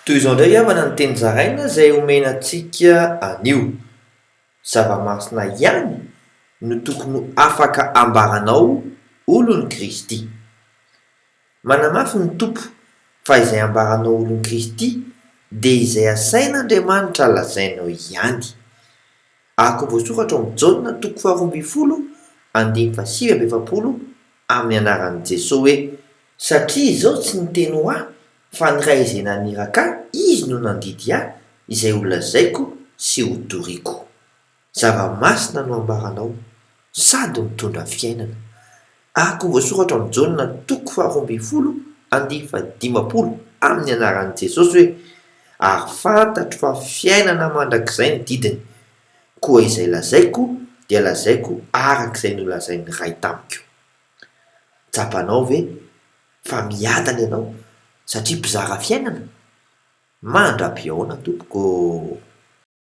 Toy izao indray havana ny teny zaraina izay omenantsika anio. Zava-masina ihany no tokony afaka ambaranao olon'i Kristy. Manamafy ny tompo fa izay ambaranao olon'i Kristy dia izay asain'Andriamanitra lazainao ihany. Araka voasoratra ao amin'ny Jaona 2:7-9 amin'ny anaran'i Jesosy hoe: satria izao tsy niteny ho aho fa ny ray izay naniraka izy no nandidy ahy, izay ho lazaiko sy ho toriako. Zava-masina no ambaranao sady mitondra fiainana. Araka voasoratra amin'ny Jaona 2:7-9 amin'ny anaran'i Jesosy hoe: ary fantatro fa fiainana mandrakizay ny didiny, koa izay lazaiko dia lazaiko arak'izay nolazain'ny ray tamiko. Tsapanao ve fa miadana ianao satria mpizara fiainana? Mandra-pioana tompoko.